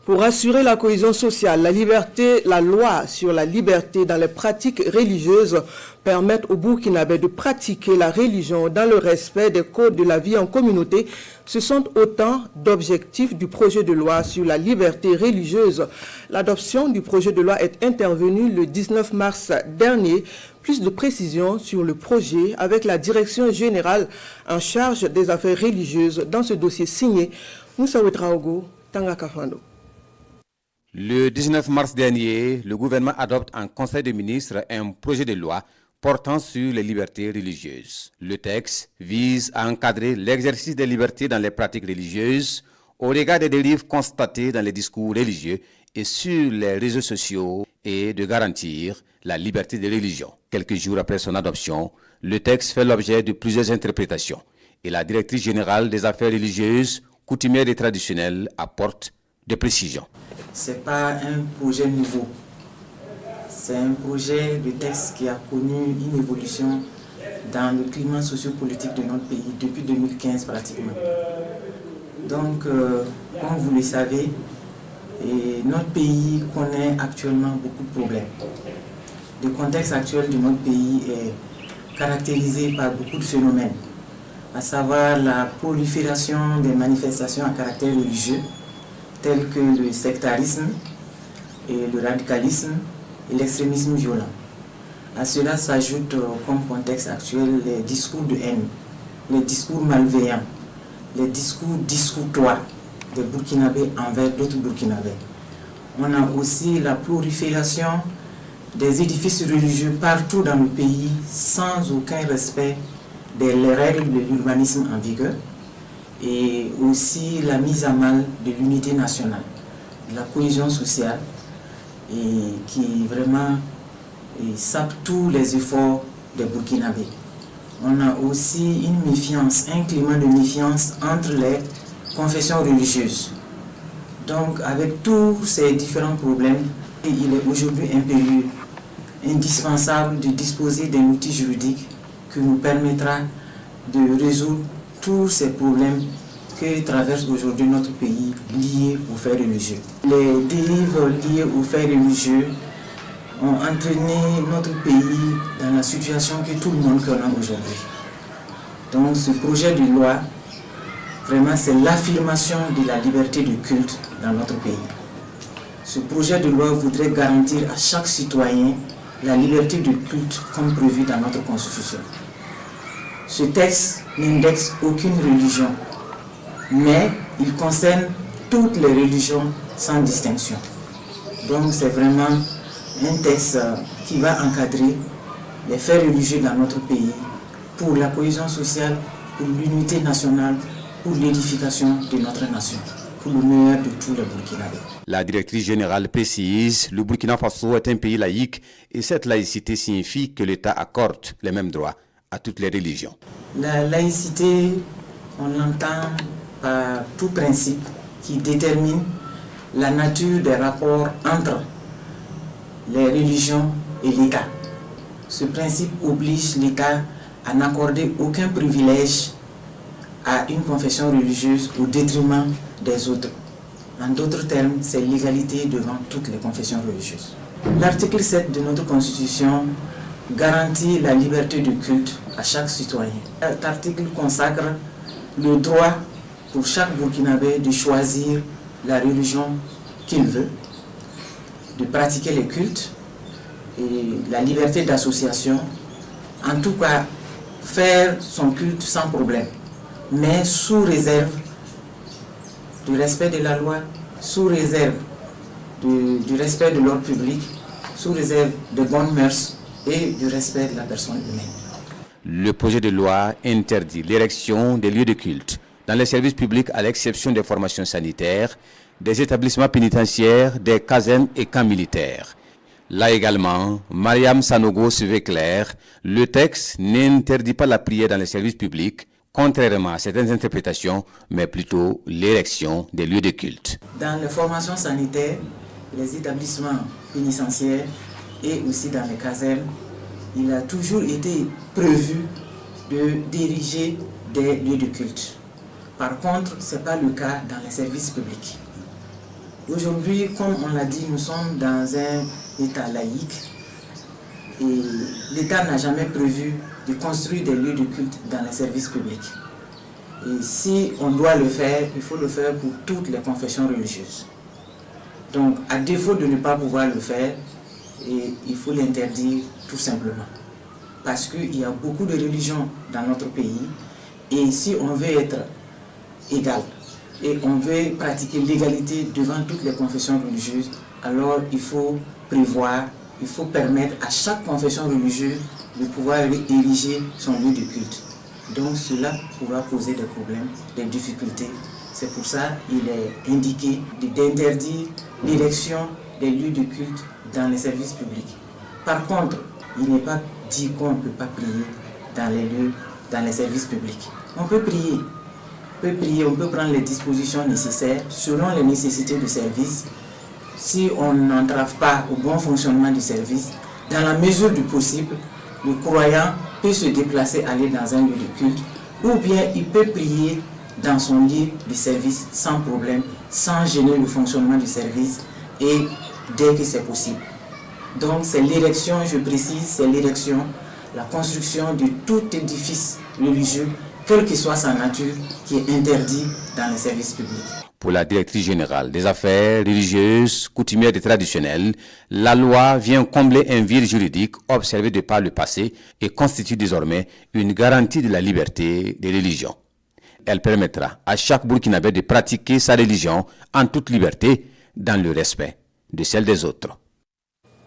Pour assurer la cohésion sociale, la liberté, la loi sur la liberté dans les pratiques religieuses permettent aux Burkinabés de pratiquer la religion dans le respect des codes de la vie en communauté. Ce sont autant d'objectifs du projet de loi sur la liberté religieuse. L'adoption du projet de loi est intervenue le 19 mars dernier. Plus de précisions sur le projet avec la direction générale en charge des affaires religieuses dans ce dossier signé Moussa Ouedraogo, Tanga Kafando. Le 19 mars dernier, le gouvernement adopte en Conseil des ministres un projet de loi portant sur les libertés religieuses. Le texte vise à encadrer l'exercice des libertés dans les pratiques religieuses au regard des dérives constatées dans les discours religieux et sur les réseaux sociaux et de garantir la liberté de religion. Quelques jours après son adoption, le texte fait l'objet de plusieurs interprétations et la directrice générale des affaires religieuses, coutumières et traditionnelles apporte des précisions. Ce n'est pas un projet nouveau. C'est un projet de texte qui a connu une évolution dans le climat sociopolitique de notre pays depuis 2015 pratiquement. Donc, comme vous le savez, notre pays connaît actuellement beaucoup de problèmes. Le contexte actuel de notre pays est caractérisé par beaucoup de phénomènes, à savoir la prolifération des manifestations à caractère religieux, tels que le sectarisme, et le radicalisme et l'extrémisme violent. À cela s'ajoute comme contexte actuel les discours de haine, les discours malveillants, les discours discourtois des Burkinabés envers d'autres Burkinabés. On a aussi la prolifération des édifices religieux partout dans le pays sans aucun respect des règles de l'urbanisme en vigueur, et aussi la mise à mal de l'unité nationale, de la cohésion sociale, et qui vraiment sape tous les efforts des Burkinabés. On a aussi une méfiance, un climat de méfiance entre les confessions religieuses. Donc avec tous ces différents problèmes, il est aujourd'hui impérieux, indispensable de disposer d'un outil juridique qui nous permettra de résoudre tous ces problèmes que traverse aujourd'hui notre pays liés aux faits religieux. Les dérives liées aux faits religieux ont entraîné notre pays dans la situation que tout le monde connaît aujourd'hui. Donc ce projet de loi, vraiment c'est l'affirmation de la liberté de culte dans notre pays. Ce projet de loi voudrait garantir à chaque citoyen la liberté de culte comme prévu dans notre Constitution. Ce texte n'indexe aucune religion, mais il concerne toutes les religions sans distinction. Donc c'est vraiment un texte qui va encadrer les faits religieux dans notre pays pour la cohésion sociale, pour l'unité nationale, pour l'édification de notre nation, pour le meilleur de tous les Burkinabés. La directrice générale précise, le Burkina Faso est un pays laïque et cette laïcité signifie que l'État accorde les mêmes droits à toutes les religions. La laïcité, on l'entend par tout principe qui détermine la nature des rapports entre les religions et l'État. Ce principe oblige l'État à n'accorder aucun privilège à une confession religieuse au détriment des autres. En d'autres termes, c'est l'égalité devant toutes les confessions religieuses. L'article 7 de notre Constitution garantit la liberté de culte à chaque citoyen. Cet article consacre le droit pour chaque Burkinabé de choisir la religion qu'il veut, de pratiquer les cultes et la liberté d'association, en tout cas faire son culte sans problème, mais sous réserve du respect de la loi, sous réserve du respect de l'ordre public, sous réserve de bonnes mœurs et du respect de la personne humaine. Le projet de loi interdit l'érection des lieux de culte dans les services publics à l'exception des formations sanitaires, des établissements pénitentiaires, des casernes et camps militaires. Là également, Mariam Sanogo se veut clair, le texte n'interdit pas la prière dans les services publics, contrairement à certaines interprétations, mais plutôt l'érection des lieux de culte. Dans les formations sanitaires, les établissements pénitentiaires et aussi dans les casernes, il a toujours été prévu de diriger des lieux de culte. Par contre, ce n'est pas le cas dans les services publics. Aujourd'hui, comme on l'a dit, nous sommes dans un État laïque et l'État n'a jamais prévu de construire des lieux de culte dans les services publics. Et si on doit le faire, il faut le faire pour toutes les confessions religieuses. Donc, à défaut de ne pas pouvoir le faire, il faut l'interdire tout simplement. Parce qu'il y a beaucoup de religions dans notre pays et si on veut être égal et on veut pratiquer l'égalité devant toutes les confessions religieuses, alors il faut prévoir, il faut permettre à chaque confession religieuse de pouvoir ériger son lieu de culte. Donc cela pourra poser des problèmes, des difficultés. C'est pour ça qu'il est indiqué d'interdire l'érection des lieux de culte dans les services publics. Par contre, il n'est pas dit qu'on ne peut pas prier dans les services publics. On peut prier, on peut prendre les dispositions nécessaires selon les nécessités du service. Si on n'entrave pas au bon fonctionnement du service, dans la mesure du possible, le croyant peut se déplacer, aller dans un lieu de culte, ou bien il peut prier dans son lieu de service sans problème, sans gêner le fonctionnement du service et dès que c'est possible. Donc c'est l'érection, je précise, c'est l'érection, la construction de tout édifice religieux, quelle que soit sa nature, qui est interdit dans les services publics. Pour la directrice générale des affaires religieuses, coutumières et traditionnelles, la loi vient combler un vide juridique observé de par le passé et constitue désormais une garantie de la liberté des religions. Elle permettra à chaque Burkinabé de pratiquer sa religion en toute liberté dans le respect de celle des autres.